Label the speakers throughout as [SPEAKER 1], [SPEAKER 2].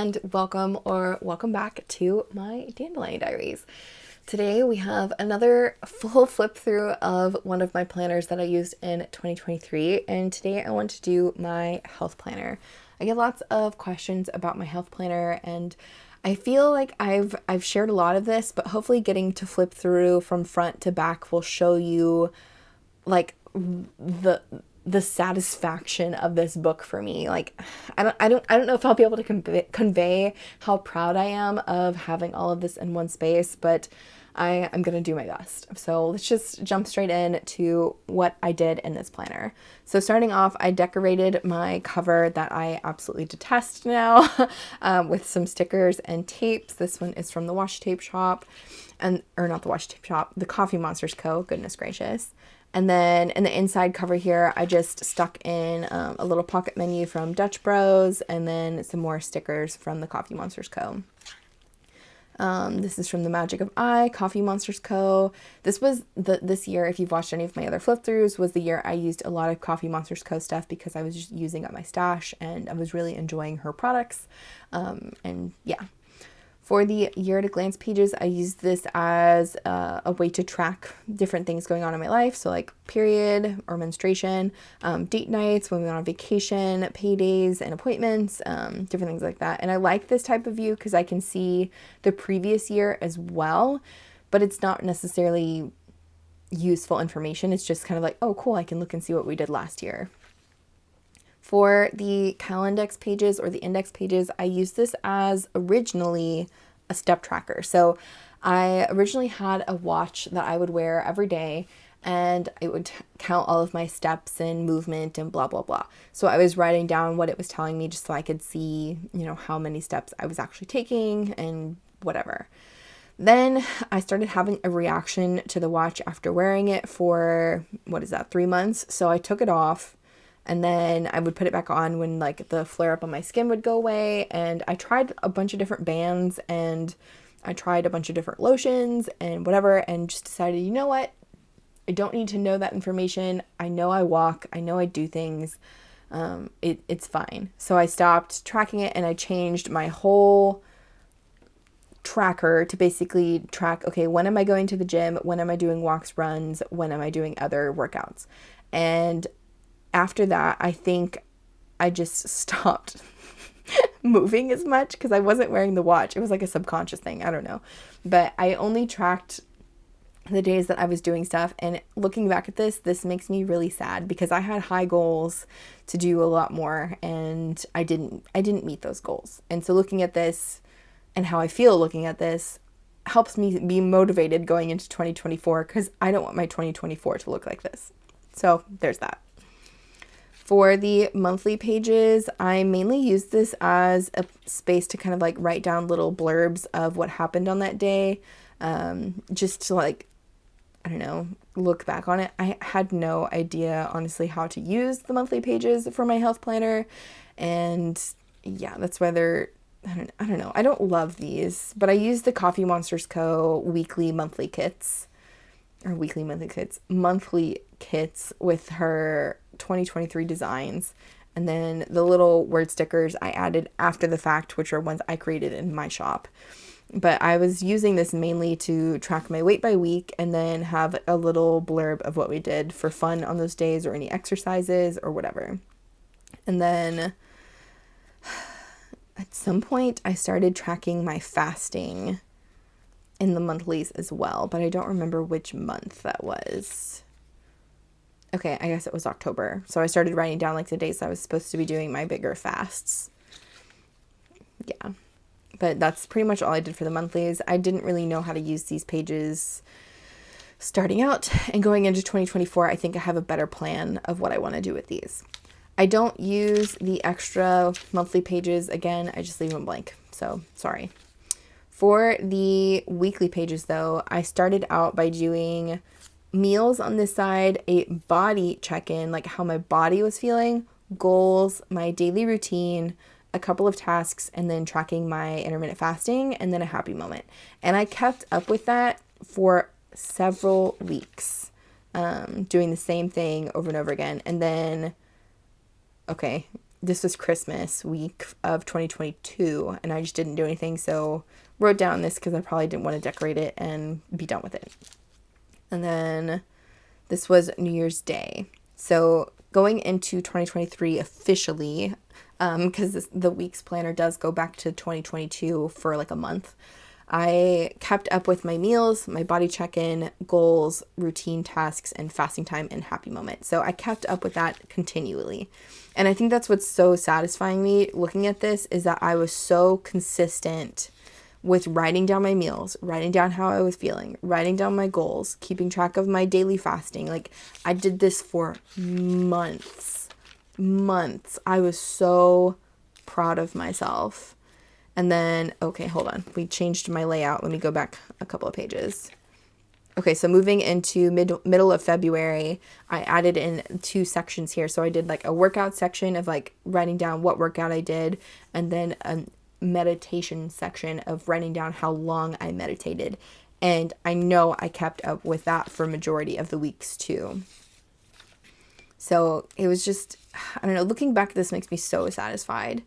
[SPEAKER 1] and welcome back to my Dandelion Diaries. Today we have another full flip through of one of my planners that I used in 2023, and today I want to do my health planner. I get lots of questions about my health planner, and I feel like I've shared a lot of this, but hopefully getting to flip through from front to back will show you like the satisfaction of this book for me. Like, I don't know if I'll be able to convey how proud I am of having all of this in one space, but I'm gonna do my best. So let's just jump straight in to what I did in this planner. So starting off, I decorated my cover that I absolutely detest now with some stickers and tapes. This one is from the washi tape shop, or not the washi tape shop, the Coffee Monsters Co. Goodness gracious. And then in the inside cover here, I just stuck in a little pocket menu from Dutch Bros, and then some more stickers from the Coffee Monsters Co. This is from the Magic of Coffee Monsters Co. This was this year, if you've watched any of my other flip throughs, was the year I used a lot of Coffee Monsters Co. stuff because I was just using up my stash and I was really enjoying her products. And yeah. For the year at a glance pages, I used this as a way to track different things going on in my life. So like period or menstruation, date nights, when we went on vacation, paydays and appointments, different things like that. And I like this type of view because I can see the previous year as well, but it's not necessarily useful information. It's just kind of like, oh, cool, I can look and see what we did last year. For the Calendex pages or the index pages, I used this as originally a step tracker. So I originally had a watch that I would wear every day, and it would count all of my steps and movement and blah, blah, blah. So I was writing down what it was telling me just so I could see, how many steps I was actually taking and whatever. Then I started having a reaction to the watch after wearing it for, 3 months? So I took it off. And then I would put it back on when like the flare up on my skin would go away. And I tried a bunch of different bands and I tried a bunch of different lotions and whatever, and just decided, you know what? I don't need to know that information. I know I walk. I know I do things. It's fine. So I stopped tracking it and I changed my whole tracker to basically track, okay, when am I going to the gym? When am I doing walks, runs? When am I doing other workouts? And after that, I think I just stopped moving as much because I wasn't wearing the watch. It was like a subconscious thing. I don't know. But I only tracked the days that I was doing stuff. And looking back at this makes me really sad because I had high goals to do a lot more and I didn't meet those goals. And so looking at this and how I feel looking at this helps me be motivated going into 2024 because I don't want my 2024 to look like this. So there's that. For the monthly pages, I mainly use this as a space to kind of like write down little blurbs of what happened on that day, just to like, I don't know, look back on it. I had no idea, honestly, how to use the monthly pages for my health planner, and yeah, that's why I don't know. I don't love these, but I use the Coffee Monsters Co. monthly kits with her 2023 designs, and then the little word stickers I added after the fact, which are ones I created in my shop. But I was using this mainly to track my weight by week and then have a little blurb of what we did for fun on those days or any exercises or whatever. And then at some point I started tracking my fasting in the monthlies as well, but I don't remember which month that was. Okay, I guess it was October. So I started writing down like the days I was supposed to be doing my bigger fasts. Yeah, but that's pretty much all I did for the monthlies. I didn't really know how to use these pages starting out, and going into 2024, I think I have a better plan of what I want to do with these. I don't use the extra monthly pages. Again, I just leave them blank. So sorry. For the weekly pages though, I started out by doing meals on this side, a body check-in, like how my body was feeling, goals, my daily routine, a couple of tasks, and then tracking my intermittent fasting, and then a happy moment. And I kept up with that for several weeks, doing the same thing over and over again. And then, okay, this was Christmas week of 2022, and I just didn't do anything, so wrote down this because I probably didn't want to decorate it and be done with it. And then this was New Year's Day. So going into 2023 officially, because the week's planner does go back to 2022 for like a month, I kept up with my meals, my body check-in, goals, routine tasks, and fasting time and happy moment. So I kept up with that continually. And I think that's what's so satisfying me looking at this, is that I was so consistent with writing down my meals, writing down how I was feeling, writing down my goals, keeping track of my daily fasting. Like, I did this for months. I was so proud of myself. And then, okay, hold on. We changed my layout. Let me go back a couple of pages. Okay, so moving into middle of February, I added in 2 sections here. So I did like a workout section of like writing down what workout I did, and then a meditation section of writing down how long I meditated. And I know I kept up with that for majority of the weeks too. So it was just, I don't know, looking back, this makes me so satisfied.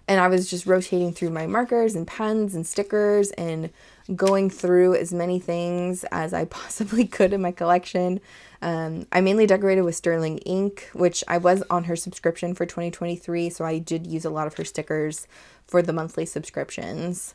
[SPEAKER 1] And I was just rotating through my markers and pens and stickers and going through as many things as I possibly could in my collection. I mainly decorated with Sterling ink, which I was on her subscription for 2023, so I did use a lot of her stickers for the monthly subscriptions.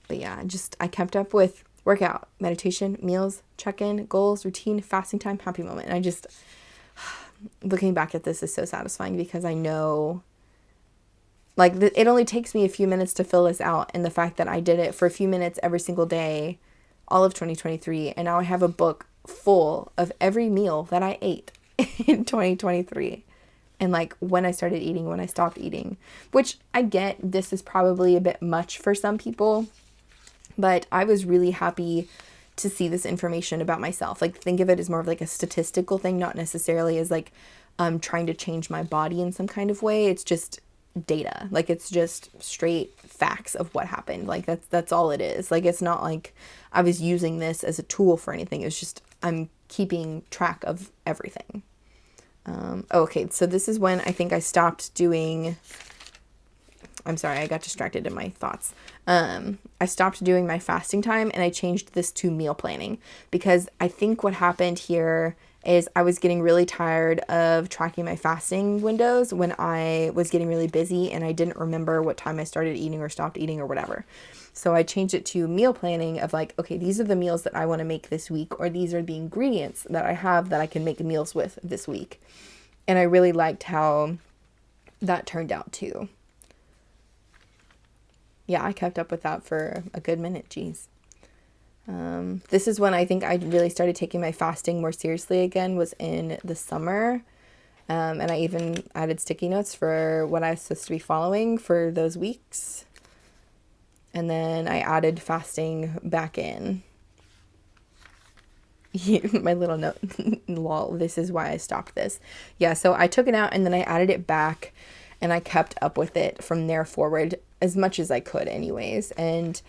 [SPEAKER 1] But yeah, I kept up with workout, meditation, meals, check-in, goals, routine, fasting time, happy moment. And looking back at this is so satisfying, because I know, like, it only takes me a few minutes to fill this out, and the fact that I did it for a few minutes every single day, all of 2023, and now I have a book full of every meal that I ate in 2023, and like when I started eating, when I stopped eating, which I get this is probably a bit much for some people, but I was really happy to see this information about myself. Like, think of it as more of like a statistical thing, not necessarily as like trying to change my body in some kind of way. It's just data. Like, it's just straight facts of what happened. Like, that's all it is. Like, it's not like I was using this as a tool for anything. It's just I'm keeping track of everything. Okay, so this is when I think I stopped doing, I'm sorry, I got distracted in my thoughts. I stopped doing my fasting time, and I changed this to meal planning, because I think what happened here is I was getting really tired of tracking my fasting windows when I was getting really busy and I didn't remember what time I started eating or stopped eating or whatever. So I changed it to meal planning of like, okay, these are the meals that I want to make this week, or these are the ingredients that I have that I can make meals with this week. And I really liked how that turned out too. Yeah, I kept up with that for a good minute, geez. This is when I think I really started taking my fasting more seriously again, was in the summer. And I even added sticky notes for what I was supposed to be following for those weeks. And then I added fasting back in. My little note, lol, this is why I stopped this. Yeah, so I took it out and then I added it back, and I kept up with it from there forward as much as I could anyways. And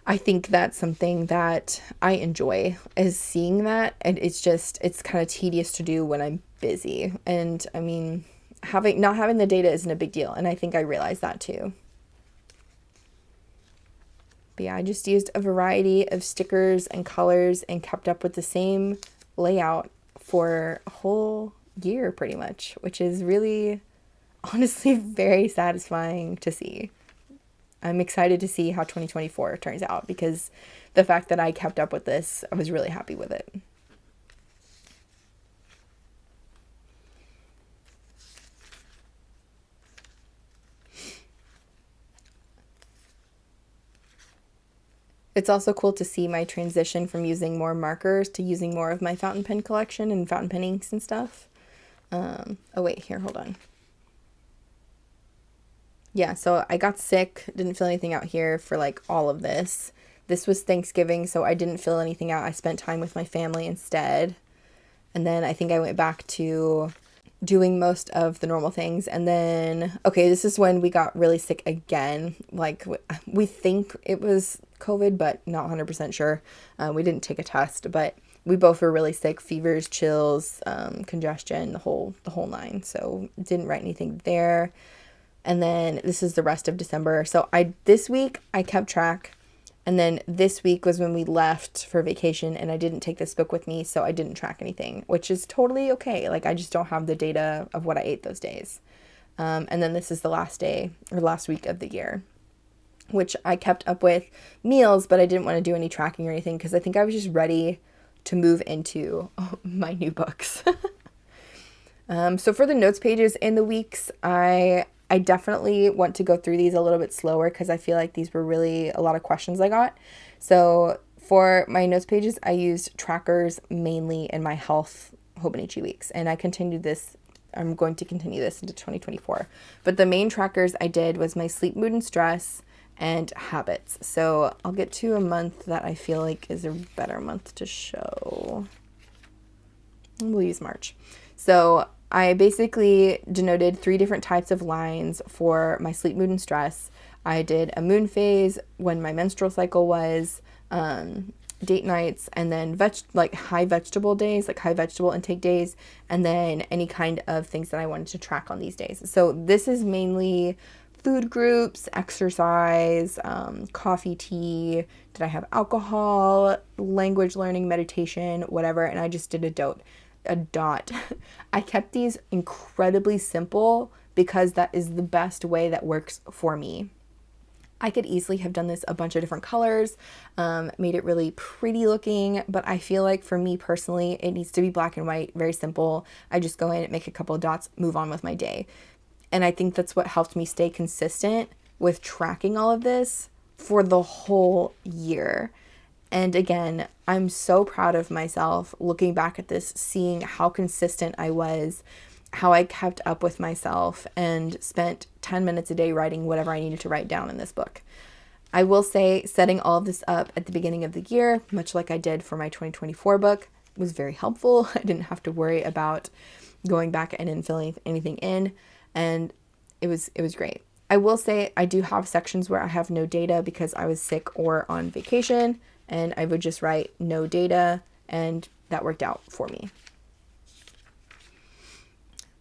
[SPEAKER 1] I think that's something that I enjoy, is seeing that. And it's kind of tedious to do when I'm busy. And I mean, not having the data isn't a big deal. And I think I realized that too. But yeah, I just used a variety of stickers and colors and kept up with the same layout for a whole year pretty much, which is really, honestly, very satisfying to see. I'm excited to see how 2024 turns out, because the fact that I kept up with this, I was really happy with it. It's also cool to see my transition from using more markers to using more of my fountain pen collection and fountain pen inks and stuff. Oh wait, here, hold on. Yeah, so I got sick, didn't fill anything out here for like all of this. This was Thanksgiving, so I didn't fill anything out. I spent time with my family instead. And then I think I went back to doing most of the normal things. And then, okay, this is when we got really sick again. Like, we think it was COVID, but not 100% sure. We didn't take a test, but we both were really sick, fevers, chills, congestion, the whole nine. So didn't write anything there. And then this is the rest of December. So this week I kept track. And then this week was when we left for vacation, and I didn't take this book with me, so I didn't track anything, which is totally okay. Like, I just don't have the data of what I ate those days. And then this is the last day or last week of the year, which I kept up with meals, but I didn't want to do any tracking or anything because I think I was just ready to move into my new books. So for the notes pages in the weeks, I definitely want to go through these a little bit slower because I feel like these were really a lot of questions I got. So for my notes pages, I used trackers mainly in my health Hobonichi weeks, and I'm going to continue this into 2024. But the main trackers I did was my sleep, mood, and stress, and habits. So I'll get to a month that I feel like is a better month to show. We'll use March. So I basically denoted 3 different types of lines for my sleep, mood, and stress. I did a moon phase, when my menstrual cycle was, date nights, and then high vegetable days, like high vegetable intake days, and then any kind of things that I wanted to track on these days. So this is mainly food groups, exercise, coffee, tea, did I have alcohol, language learning, meditation, whatever, and I just did a dot. I kept these incredibly simple because that is the best way that works for me. I could easily have done this a bunch of different colors, made it really pretty looking, but I feel like for me personally, it needs to be black and white, very simple. I just go in, make a couple of dots, move on with my day. And I think that's what helped me stay consistent with tracking all of this for the whole year. And again, I'm so proud of myself looking back at this, seeing how consistent I was, how I kept up with myself, and spent 10 minutes a day writing whatever I needed to write down in this book. I will say setting all of this up at the beginning of the year, much like I did for my 2024 book, was very helpful. I didn't have to worry about going back and filling anything in, and it was great. I will say I do have sections where I have no data because I was sick or on vacation, and I would just write no data, and that worked out for me.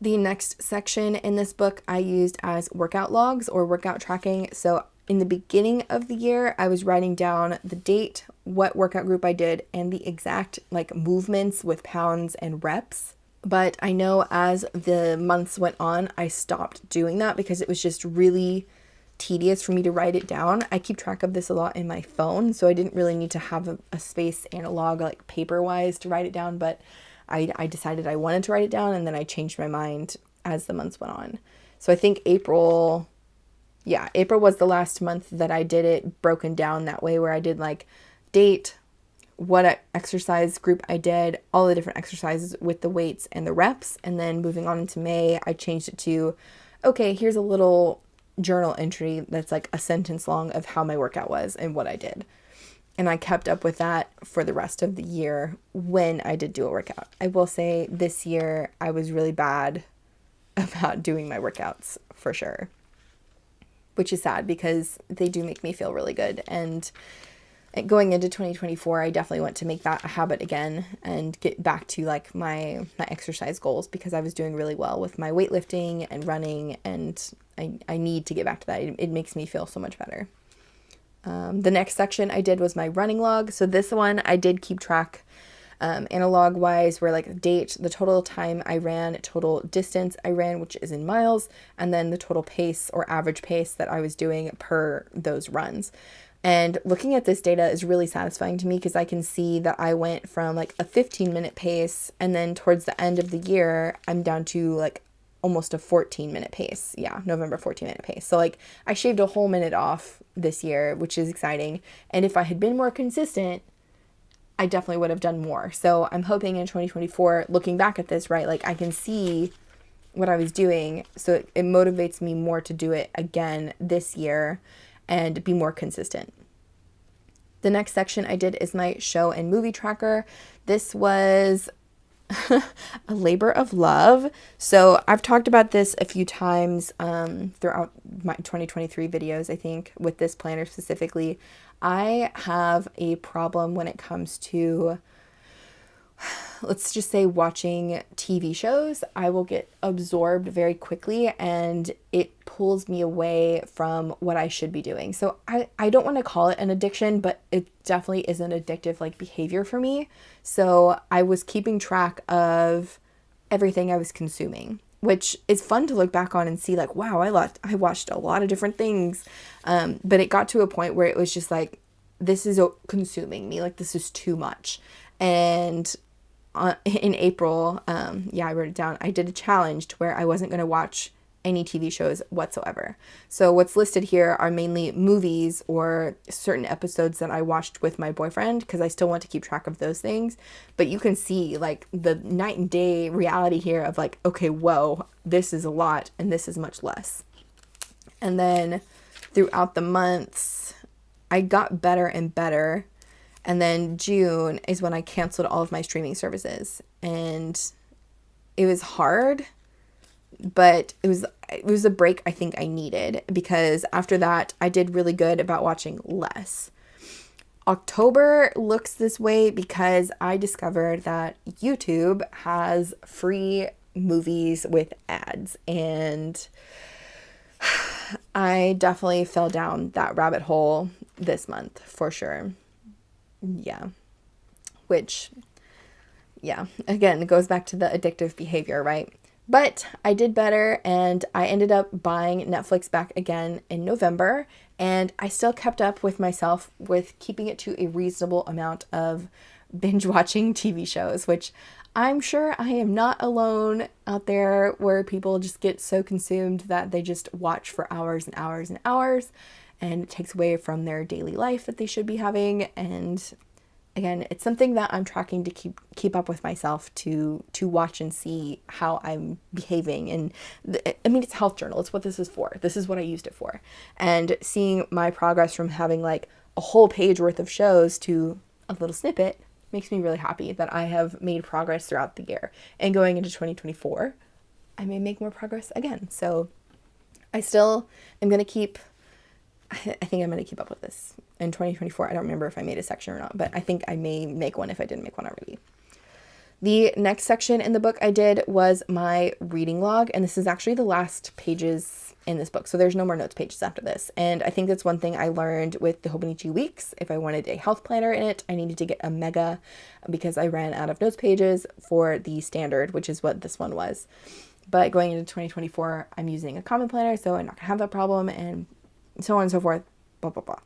[SPEAKER 1] The next section in this book I used as workout logs or workout tracking. So in the beginning of the year, I was writing down the date, what workout group I did, and the exact movements with pounds and reps. But I know as the months went on, I stopped doing that because it was just really tedious for me to write it down. I keep track of this a lot in my phone, so I didn't really need to have a space and a log paper wise to write it down, but I decided I wanted to write it down, and then I changed my mind as the months went on. So I think April was the last month that I did it broken down that way, where I did date, what exercise group I did, all the different exercises with the weights and the reps, and then moving on into May, I changed it to, okay, here's a little journal entry that's a sentence long of how my workout was and what I did. And I kept up with that for the rest of the year when I did do a workout. I will say this year I was really bad about doing my workouts for sure, which is sad because they do make me feel really good. And going into 2024, I definitely want to make that a habit again and get back to my exercise goals, because I was doing really well with my weightlifting and running, and I need to get back to that. It makes me feel so much better. The next section I did was my running log. So this one I did keep track analog wise, where date, the total time I ran, total distance I ran, which is in miles, and then the total pace or average pace that I was doing per those runs. And looking at this data is really satisfying to me because I can see that I went from a 15-minute pace, and then towards the end of the year, I'm down to almost a 14-minute pace. Yeah, November 14-minute pace. So I shaved a whole minute off this year, which is exciting. And if I had been more consistent, I definitely would have done more. So I'm hoping in 2024, looking back at this, I can see what I was doing. So it motivates me more to do it again this year and be more consistent. The next section I did is my show and movie tracker. This was a labor of love. So I've talked about this a few times throughout my 2023 videos, I think, with this planner specifically. I have a problem when it comes to let's just say watching TV shows, I will get absorbed very quickly and it pulls me away from what I should be doing. So I don't want to call it an addiction, but it definitely is an addictive like behavior for me. So I was keeping track of everything I was consuming, which is fun to look back on and see like, wow, I watched a lot of different things. But it got to a point where it was just like, this is consuming me. Like, this is too much. And in April, I wrote it down. I did a challenge to where I wasn't going to watch any TV shows whatsoever. So what's listed here are mainly movies or certain episodes that I watched with my boyfriend, because I still want to keep track of those things. But you can see like the night and day reality here of like, okay, whoa, this is a lot and this is much less. And then throughout the months, I got better and better. And then June is when I canceled all of my streaming services. And it was hard, but it was a break I think I needed, because after that I did really good about watching less. October looks this way because I discovered that YouTube has free movies with ads, and I definitely fell down that rabbit hole this month for sure. Yeah. Which, yeah, again, it goes back to the addictive behavior, right? But I did better, and I ended up buying Netflix back again in November, and I still kept up with myself with keeping it to a reasonable amount of binge watching TV shows, which I'm sure I am not alone out there where people just get so consumed that they just watch for hours and hours and hours, and it takes away from their daily life that they should be having. And again, it's something that I'm tracking to keep up with myself to watch and see how I'm behaving. And it's a health journal. It's what this is for. This is what I used it for. And seeing my progress from having like a whole page worth of shows to a little snippet makes me really happy that I have made progress throughout the year. And going into 2024, I may make more progress again. So I still am going to keep... I think I'm going to keep up with this in 2024. I don't remember if I made a section or not, but I think I may make one if I didn't make one already. The next section in the book I did was my reading log, and this is actually the last pages in this book, so there's no more notes pages after this. And I think that's one thing I learned with the Hobonichi Weeks. If I wanted a health planner in it, I needed to get a mega, because I ran out of notes pages for the standard, which is what this one was. But going into 2024, I'm using a common planner, so I'm not gonna have that problem, and so on and so forth, blah, blah, blah.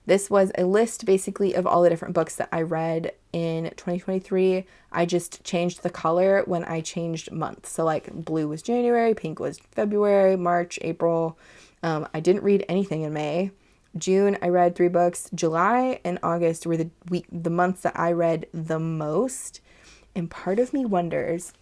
[SPEAKER 1] This was a list basically of all the different books that I read in 2023. I just changed the color when I changed months. So like blue was January, pink was February, March, April. I didn't read anything in May. June, I read 3 books. July and August were the months that I read the most. And part of me wonders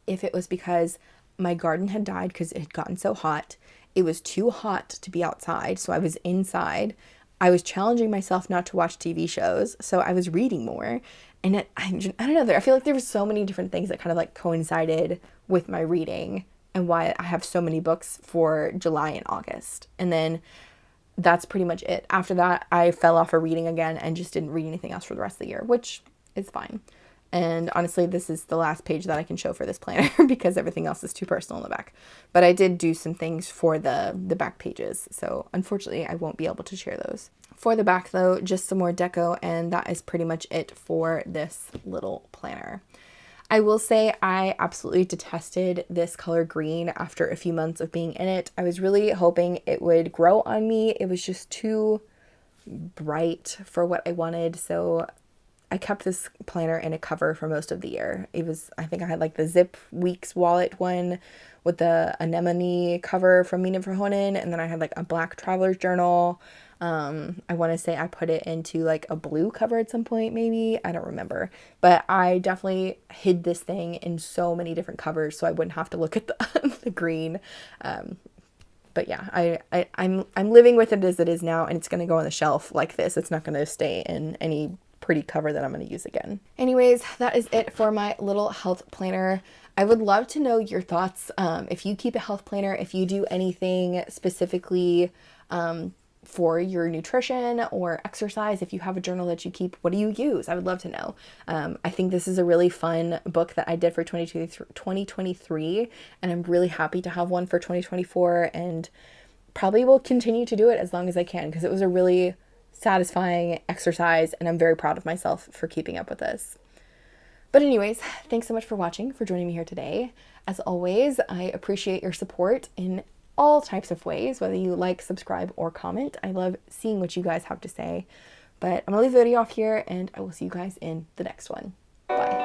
[SPEAKER 1] if it was because my garden had died because it had gotten so hot. It was too hot to be outside, so I was inside. I was challenging myself not to watch TV shows, so I was reading more. And I don't know, I feel like there were so many different things that kind of like coincided with my reading and why I have so many books for July and August. And then that's pretty much it. After that, I fell off of reading again and just didn't read anything else for the rest of the year, which is fine. And honestly, this is the last page that I can show for this planner because everything else is too personal in the back. But I did do some things for the back pages, so unfortunately I won't be able to share those. For the back though, just some more deco, and that is pretty much it for this little planner. I will say I absolutely detested this color green after a few months of being in it. I was really hoping it would grow on me. It was just too bright for what I wanted, so I kept this planner in a cover for most of the year. I think I had like the Zip Weeks wallet one with the anemone cover from 𝗵𝘃𝗄𝗃, and then I had like a black traveler's journal. I want to say I put it into like a blue cover at some point, maybe. I don't remember. But I definitely hid this thing in so many different covers so I wouldn't have to look at the green. But yeah, I'm living with it as it is now, and it's going to go on the shelf like this. It's not going to stay in any pretty cover that I'm going to use again. Anyways, that is it for my little health planner. I would love to know your thoughts. If you keep a health planner, if you do anything specifically for your nutrition or exercise. If you have a journal that you keep, what do you use? I would love to know. I think this is a really fun book that I did for 2023, and I'm really happy to have one for 2024, and probably will continue to do it as long as I can, because it was a really satisfying exercise, and I'm very proud of myself for keeping up with this. But anyways, thanks so much for watching, for joining me here today. As always, I appreciate your support in all types of ways, whether you like, subscribe, or comment. I love seeing what you guys have to say. But I'm gonna leave the video off here, and I will see you guys in the next one. Bye.